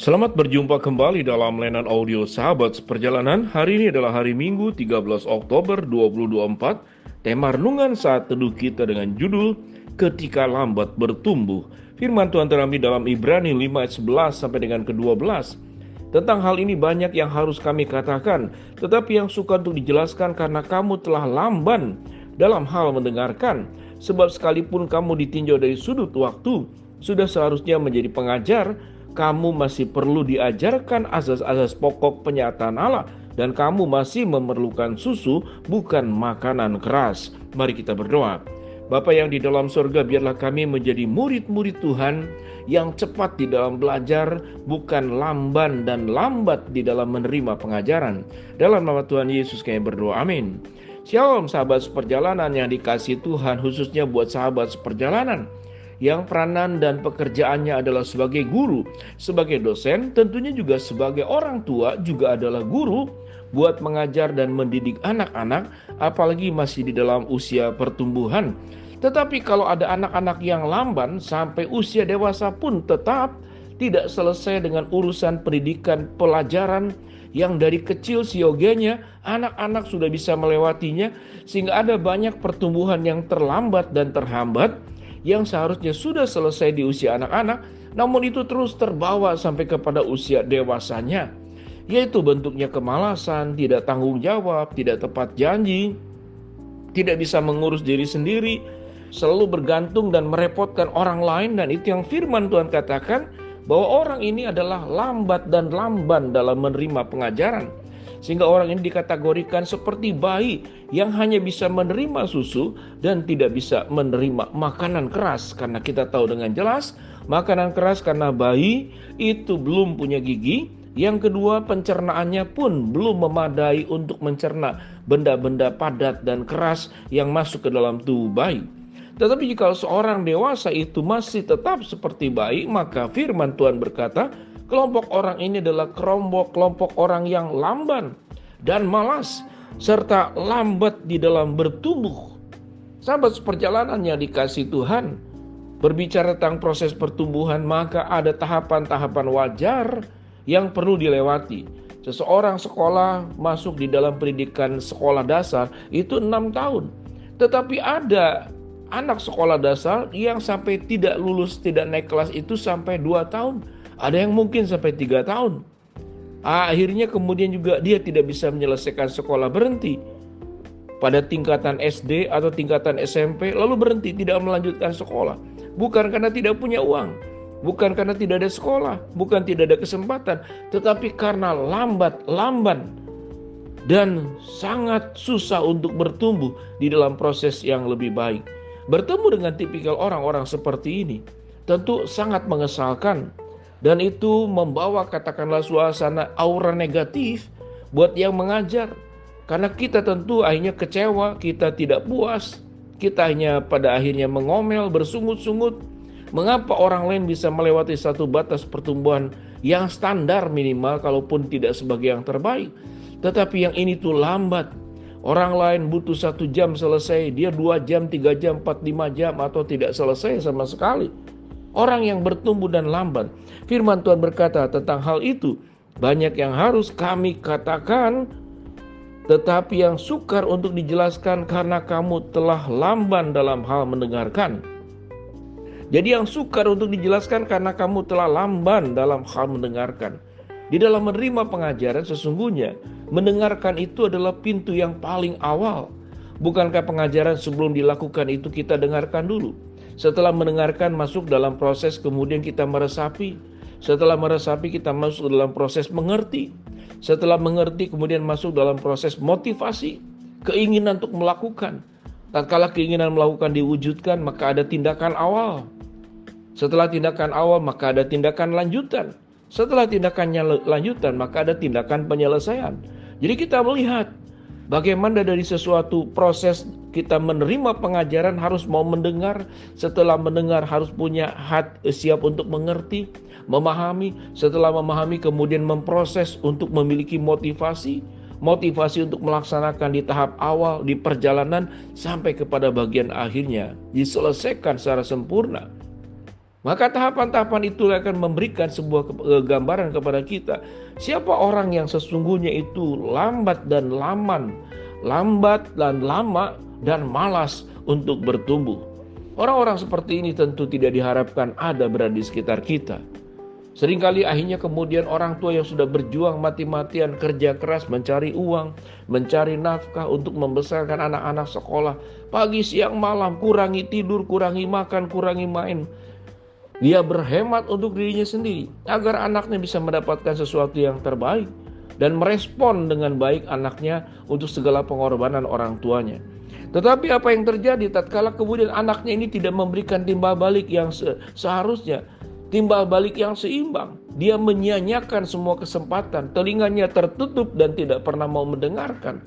Selamat berjumpa kembali dalam layanan audio Sahabat Seperjalanan. Hari ini adalah hari Minggu 13 Oktober 2024. Tema renungan saat teduh kita dengan judul Ketika Lambat Bertumbuh. Firman Tuhan terambil dalam Ibrani 5 ayat 11 sampai dengan ke-12. Tentang hal ini banyak yang harus kami katakan, tetapi yang suka untuk dijelaskan karena kamu telah lamban dalam hal mendengarkan. Sebab sekalipun kamu ditinjau dari sudut waktu, sudah seharusnya menjadi pengajar, kamu masih perlu diajarkan asas-asas pokok penyataan Allah, dan kamu masih memerlukan susu, bukan makanan keras. Mari kita berdoa. Bapa yang di dalam surga, biarlah kami menjadi murid-murid Tuhan yang cepat di dalam belajar, bukan lamban dan lambat di dalam menerima pengajaran. Dalam nama Tuhan Yesus kami berdoa, amin. Shalom sahabat seperjalanan yang dikasihi Tuhan, khususnya buat sahabat seperjalanan yang peranan dan pekerjaannya adalah sebagai guru, sebagai dosen, tentunya juga sebagai orang tua, juga adalah guru buat mengajar dan mendidik anak-anak, apalagi masih di dalam usia pertumbuhan. Tetapi kalau ada anak-anak yang lamban sampai usia dewasa pun tetap tidak selesai dengan urusan pendidikan pelajaran yang dari kecil siogianya anak-anak sudah bisa melewatinya, sehingga ada banyak pertumbuhan yang terlambat dan terhambat yang seharusnya sudah selesai di usia anak-anak, namun itu terus terbawa sampai kepada usia dewasanya, yaitu bentuknya kemalasan, tidak tanggung jawab, tidak tepat janji, tidak bisa mengurus diri sendiri, selalu bergantung dan merepotkan orang lain. Dan itu yang firman Tuhan katakan, bahwa orang ini adalah lambat dan lamban dalam menerima pengajaran, sehingga orang ini dikategorikan seperti bayi yang hanya bisa menerima susu dan tidak bisa menerima makanan keras. Karena kita tahu dengan jelas makanan keras karena bayi itu belum punya gigi. Yang kedua, pencernaannya pun belum memadai untuk mencerna benda-benda padat dan keras yang masuk ke dalam tubuh bayi. Tetapi jika seorang dewasa itu masih tetap seperti bayi, maka firman Tuhan berkata, kelompok orang ini adalah kelompok orang yang lamban dan malas, serta lambat di dalam bertumbuh. Sahabat seperjalanan yang dikasihi Tuhan, berbicara tentang proses pertumbuhan, maka ada tahapan-tahapan wajar yang perlu dilewati. Seseorang sekolah masuk di dalam pendidikan sekolah dasar itu 6 tahun. Tetapi ada anak sekolah dasar yang sampai tidak lulus, tidak naik kelas itu sampai 2 tahun. Ada yang mungkin sampai 3 tahun. Akhirnya kemudian juga dia tidak bisa menyelesaikan sekolah, berhenti pada tingkatan SD atau tingkatan SMP, lalu berhenti, tidak melanjutkan sekolah. Bukan karena tidak punya uang, bukan karena tidak ada sekolah, bukan tidak ada kesempatan, tetapi karena lamban dan sangat susah untuk bertumbuh di dalam proses yang lebih baik. Bertemu dengan tipikal orang-orang seperti ini tentu sangat mengesalkan, dan itu membawa katakanlah suasana aura negatif buat yang mengajar. Karena kita tentu akhirnya kecewa, kita tidak puas, kita hanya pada akhirnya mengomel, bersungut-sungut. Mengapa orang lain bisa melewati satu batas pertumbuhan yang standar minimal, kalaupun tidak sebagai yang terbaik, tetapi yang ini tuh lambat. Orang lain butuh 1 jam selesai, dia 2 jam, 3 jam, 4, 5 jam, atau tidak selesai sama sekali. Orang yang bertumbuh dan lamban. Firman Tuhan berkata tentang hal itu, banyak yang harus kami katakan, tetapi yang sukar untuk dijelaskan karena kamu telah lamban dalam hal mendengarkan. Jadi yang sukar untuk dijelaskan karena kamu telah lamban dalam hal mendengarkan. Di dalam menerima pengajaran sesungguhnya, mendengarkan itu adalah pintu yang paling awal. Bukankah pengajaran sebelum dilakukan itu kita dengarkan dulu? Setelah mendengarkan masuk dalam proses kemudian kita meresapi. Setelah meresapi kita masuk dalam proses mengerti. Setelah mengerti kemudian masuk dalam proses motivasi, keinginan untuk melakukan. Tatkala keinginan melakukan diwujudkan, maka ada tindakan awal. Setelah tindakan awal maka ada tindakan lanjutan. Setelah tindakannya lanjutan maka ada tindakan penyelesaian. Jadi kita melihat bagaimana dari sesuatu proses kita menerima pengajaran harus mau mendengar, setelah mendengar harus punya hati siap untuk mengerti, memahami, setelah memahami kemudian memproses untuk memiliki motivasi untuk melaksanakan di tahap awal, di perjalanan sampai kepada bagian akhirnya, diselesaikan secara sempurna. Maka tahapan-tahapan itu akan memberikan sebuah gambaran kepada kita. Siapa orang yang sesungguhnya itu lambat dan lama dan malas untuk bertumbuh. Orang-orang seperti ini tentu tidak diharapkan ada berada di sekitar kita. Seringkali akhirnya kemudian orang tua yang sudah berjuang mati-matian kerja keras mencari uang, mencari nafkah untuk membesarkan anak-anak sekolah, pagi siang malam kurangi tidur, kurangi makan, kurangi main. Dia berhemat untuk dirinya sendiri agar anaknya bisa mendapatkan sesuatu yang terbaik dan merespon dengan baik anaknya untuk segala pengorbanan orang tuanya. Tetapi apa yang terjadi tatkala kemudian anaknya ini tidak memberikan timbal balik yang seharusnya, timbal balik yang seimbang. Dia menyia-nyiakan semua kesempatan, telinganya tertutup dan tidak pernah mau mendengarkan.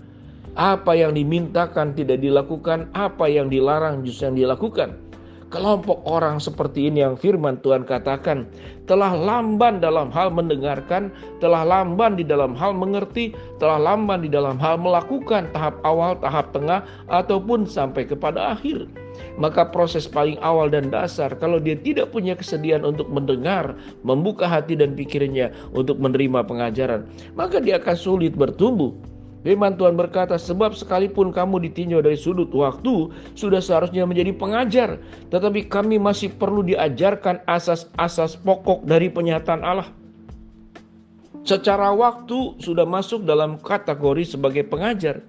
Apa yang dimintakan tidak dilakukan, apa yang dilarang justru yang dilakukan. Kelompok orang seperti ini yang firman Tuhan katakan telah lamban dalam hal mendengarkan, telah lamban di dalam hal mengerti, telah lamban di dalam hal melakukan tahap awal, tahap tengah, ataupun sampai kepada akhir. Maka proses paling awal dan dasar, kalau dia tidak punya kesediaan untuk mendengar, membuka hati dan pikirannya untuk menerima pengajaran, maka dia akan sulit bertumbuh. Firman Tuhan berkata, sebab sekalipun kamu ditinjau dari sudut waktu, sudah seharusnya menjadi pengajar. Tetapi kami masih perlu diajarkan asas-asas pokok dari penyataan Allah. Secara waktu sudah masuk dalam kategori sebagai pengajar.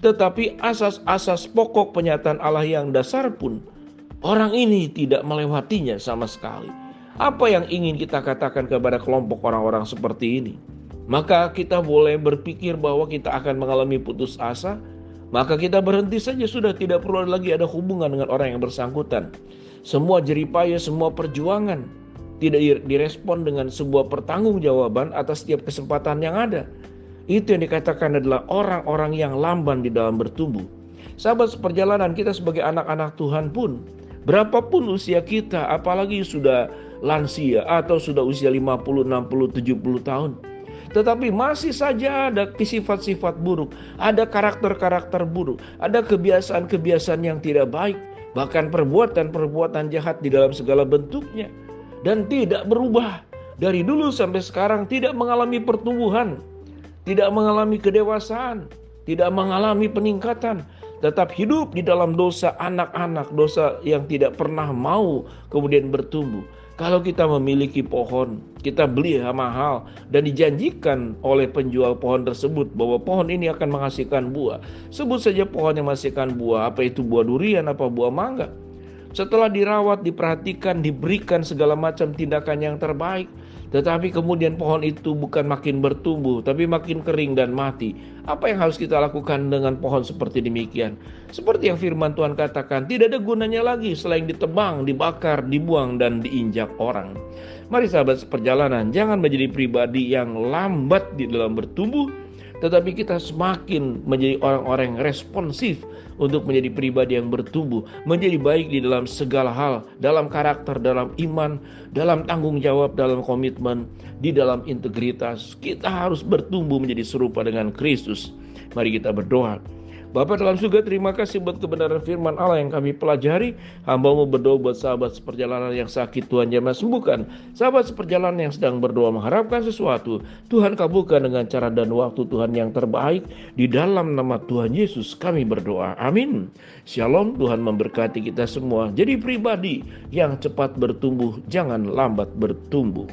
Tetapi asas-asas pokok penyataan Allah yang dasar pun, orang ini tidak melewatinya sama sekali. Apa yang ingin kita katakan kepada kelompok orang-orang seperti ini? Maka kita boleh berpikir bahwa kita akan mengalami putus asa. Maka kita berhenti saja, sudah tidak perlu lagi ada hubungan dengan orang yang bersangkutan. Semua jeripaya, semua perjuangan tidak direspon dengan sebuah pertanggungjawaban atas setiap kesempatan yang ada. Itu yang dikatakan adalah orang-orang yang lamban di dalam bertumbuh. Sahabat seperjalanan, kita sebagai anak-anak Tuhan pun, berapapun usia kita, apalagi sudah lansia atau sudah usia 50, 60, 70 tahun, tetapi masih saja ada sifat-sifat buruk, ada karakter-karakter buruk, ada kebiasaan-kebiasaan yang tidak baik, bahkan perbuatan-perbuatan jahat di dalam segala bentuknya, dan tidak berubah. Dari dulu sampai sekarang tidak mengalami pertumbuhan, tidak mengalami kedewasaan, tidak mengalami peningkatan, tetap hidup di dalam dosa anak-anak, dosa yang tidak pernah mau kemudian bertumbuh. Kalau kita memiliki pohon, kita beli mahal dan dijanjikan oleh penjual pohon tersebut bahwa pohon ini akan menghasilkan buah. Sebut saja pohon yang menghasilkan buah, apa itu buah durian, apa buah mangga. Setelah dirawat, diperhatikan, diberikan segala macam tindakan yang terbaik, tetapi kemudian pohon itu bukan makin bertumbuh, tapi makin kering dan mati. Apa yang harus kita lakukan dengan pohon seperti demikian? Seperti yang firman Tuhan katakan, tidak ada gunanya lagi selain ditebang, dibakar, dibuang, dan diinjak orang. Mari sahabat seperjalanan, jangan menjadi pribadi yang lambat di dalam bertumbuh, tetapi kita semakin menjadi orang-orang yang responsif untuk menjadi pribadi yang bertumbuh, menjadi baik di dalam segala hal, dalam karakter, dalam iman, dalam tanggung jawab, dalam komitmen, di dalam integritas. Kita harus bertumbuh menjadi serupa dengan Kristus. Mari kita berdoa. Bapa dalam surga, terima kasih buat kebenaran firman Allah yang kami pelajari. Hamba-Mu berdoa buat sahabat seperjalanan yang sakit, Tuhan jamah sembuhkan. Sahabat seperjalanan yang sedang berdoa mengharapkan sesuatu, Tuhan kabulkan dengan cara dan waktu Tuhan yang terbaik. Di dalam nama Tuhan Yesus kami berdoa, amin. Shalom, Tuhan memberkati kita semua. Jadi pribadi yang cepat bertumbuh, jangan lambat bertumbuh.